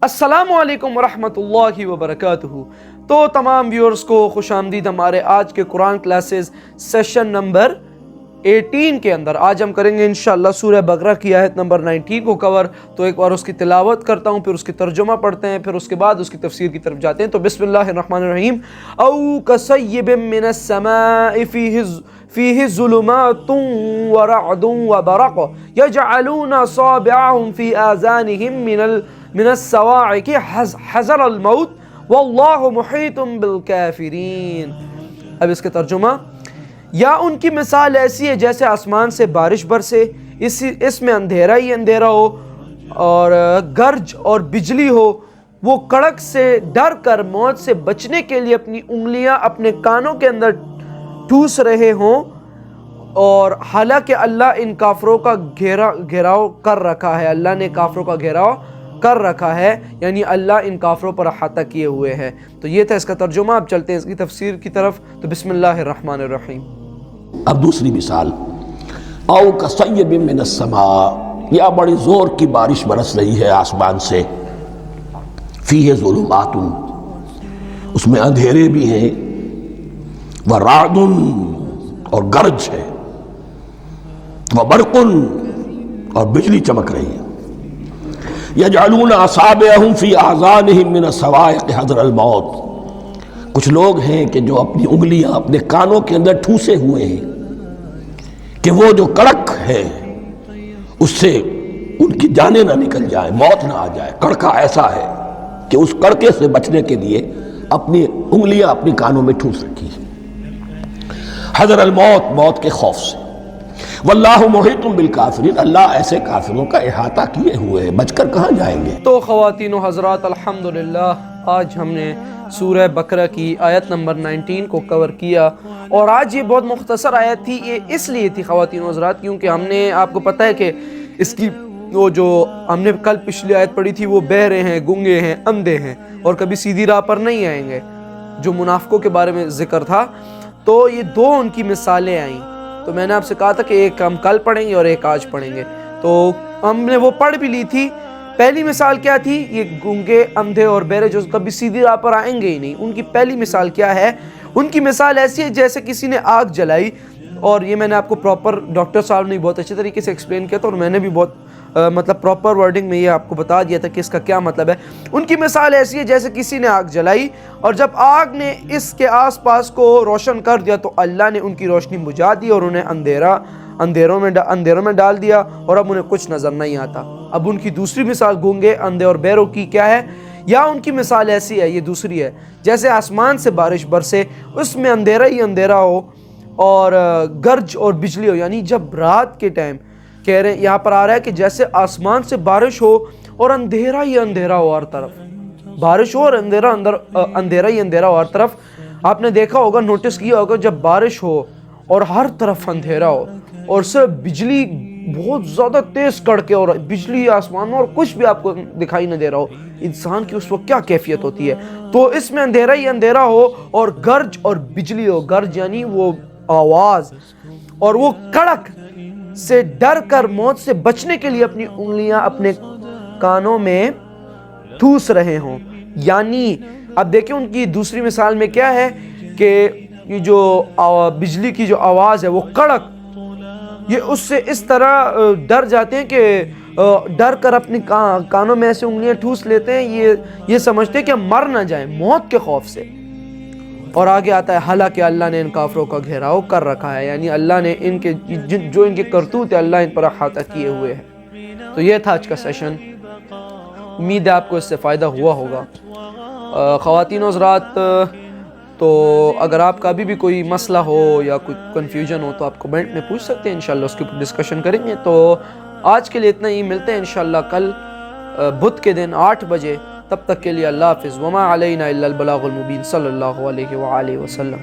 السلام علیکم ورحمۃ اللہ وبرکاتہ۔ تو تمام ویورز کو خوش آمدید ہمارے آج کے قرآن کلاسز سیشن نمبر 18 کے اندر۔ آج ہم کریں گے انشاءاللہ سورہ بقرہ کی آیت نمبر 19 کو کور۔ تو ایک بار اس کی تلاوت کرتا ہوں، پھر اس کی ترجمہ پڑھتے ہیں، پھر اس کے بعد اس کی تفسیر کی طرف جاتے ہیں۔ تو بسم اللہ الرحمن الرحیم۔ او کصیب من السماء فیہ ظلمات ورعد وبرق یجعلون اصابعهم فی آذانهم من الصواعق حذر الموت واللہ محیط بالکافرین۔ اب اس کا ترجمہ، یا ان کی مثال ایسی ہے جیسے آسمان سے بارش برسے، اس میں اندھیرا ہی اندھیرا ہو اور گرج اور بجلی ہو، وہ کڑک سے ڈر کر موت سے بچنے کے لیے اپنی انگلیاں اپنے کانوں کے اندر ٹھوس رہے ہوں، اور حالانکہ اللہ ان کافروں کا گھیراؤ کر رکھا ہے۔ اللہ نے کافروں کا گھیراؤ کر رکھا ہے، یعنی اللہ ان کافروں پر احاطہ کیے ہوئے ہیں۔ تو یہ تھا اس کا ترجمہ۔ اب چلتے ہیں اس کی تفسیر کی طرف۔ تو بسم اللہ الرحمن الرحیم۔ اب دوسری مثال، او کصیب من السماء، یا بڑی زور کی بارش برس رہی ہے آسمان سے، فیہ ظلمات، اس میں اندھیرے بھی ہیں، ورعد، اور گرج ہے، وبرق، اور بجلی چمک رہی ہے، یجعلون اصابعهم فی آذانهم من الصواعق حذر الموت، کچھ لوگ ہیں کہ جو اپنی انگلیاں اپنے کانوں کے اندر ٹھوسے ہوئے ہیں کہ وہ جو کڑک ہے اس سے ان کی جانیں نہ نکل جائیں، موت نہ آ جائے۔ کڑکا ایسا ہے کہ اس کڑکے سے بچنے کے لیے اپنی انگلیاں اپنی کانوں میں ٹھوس رکھی ہیں، حذر الموت، موت کے خوف سے۔ واللہ محیط بالکافرین، اللہ ایسے کافروں کا احاطہ کیے ہوئے ہیں، بچ کر کہاں جائیں گے۔ تو خواتین و حضرات، الحمدللہ آج ہم نے سورہ بقرہ کی آیت نمبر 19 کو کور کیا، اور آج یہ بہت مختصر آیت تھی۔ یہ اس لیے تھی خواتین و حضرات کیونکہ ہم نے، آپ کو پتہ ہے کہ اس کی وہ جو ہم نے کل پچھلی آیت پڑھی تھی، وہ بہرے ہیں، گنگے ہیں، اندھے ہیں، اور کبھی سیدھی راہ پر نہیں آئیں گے، جو منافقوں کے بارے میں ذکر تھا۔ تو یہ دو ان کی مثالیں آئیں۔ تو میں نے آپ سے کہا تھا کہ ایک ہم کل پڑھیں گے اور ایک آج پڑھیں گے، تو ہم نے وہ پڑھ بھی لی تھی۔ پہلی مثال کیا تھی؟ یہ گونگے، اندھے اور بہرے جو کبھی سیدھی راہ پر آئیں گے ہی نہیں، ان کی پہلی مثال کیا ہے؟ ان کی مثال ایسی ہے جیسے کسی نے آگ جلائی، اور یہ میں نے آپ کو پراپر، ڈاکٹر صاحب نے بہت اچھے طریقے سے ایکسپلین کیا تھا، اور میں نے بھی بہت مطلب پراپر ورڈنگ میں یہ آپ کو بتا دیا تھا کہ اس کا کیا مطلب ہے۔ ان کی مثال ایسی ہے جیسے کسی نے آگ جلائی، اور جب آگ نے اس کے آس پاس کو روشن کر دیا تو اللہ نے ان کی روشنی بجھا دی اور انہیں اندھیروں میں ڈال دیا، اور اب انہیں کچھ نظر نہیں آتا۔ اب ان کی دوسری مثال گونگے، اندھے اور بہروں کی کیا ہے؟ یا ان کی مثال ایسی ہے، یہ دوسری ہے، جیسے آسمان سے بارش برسے، اس میں اندھیرا ہی اندھیرا ہو اور گرج اور بجلی ہو، یعنی جب رات کے ٹائم، کہہ رہے ہیں یہاں پر آ رہا ہے کہ جیسے آسمان سے بارش ہو اور اندھیرا ہی اندھیرا ہو ہر طرف، بارش ہو اور اندھیرا ہی اندھیرا ہو ہر طرف۔ آپ نے دیکھا ہوگا، نوٹس کیا ہوگا، جب بارش ہو اور ہر طرف اندھیرا ہو اور صرف بجلی بہت زیادہ تیز کڑکے اور بجلی آسمان میں اور کچھ بھی آپ کو دکھائی نہ دے رہا ہو، انسان کی اس وقت کیا کیفیت ہوتی ہے؟ تو اس میں اندھیرا ہی اندھیرا ہو اور گرج اور بجلی ہو، گرج یعنی وہ آواز، اور وہ کڑک سے ڈر کر موت سے بچنے کے لیے اپنی انگلیاں اپنے کانوں میں ٹھوس رہے ہوں۔ یعنی اب دیکھیں ان کی دوسری مثال میں کیا ہے کہ یہ جو بجلی کی جو آواز ہے، وہ کڑک، یہ اس سے اس طرح ڈر جاتے ہیں کہ ڈر کر اپنی کانوں میں ایسے انگلیاں ٹھوس لیتے ہیں، یہ سمجھتے ہیں کہ مر نہ جائیں موت کے خوف سے۔ اور آگے آتا ہے، حالانکہ اللہ نے ان کافروں کا گھیراؤ کر رکھا ہے، یعنی اللہ نے ان کے جو ان کے کرتوت ہے، اللہ ان پر احاطہ کیے ہوئے ہیں۔ تو یہ تھا آج کا سیشن، امید ہے آپ کو اس سے فائدہ ہوا ہوگا۔ خواتین و حضرات، تو اگر آپ کا ابھی بھی کوئی مسئلہ ہو یا کوئی کنفیوژن ہو تو آپ کمنٹ میں پوچھ سکتے ہیں، انشاءاللہ اس کے اوپر ڈسکشن کریں گے۔ تو آج کے لیے اتنا ہی، ملتے ہیں انشاءاللہ کل بدھ کے دن 8 بجے۔ تب تک کے لیے اللہ حافظ، وما علینا الا البلاغ المبین، صلی اللہ علیہ وآلہ وسلم۔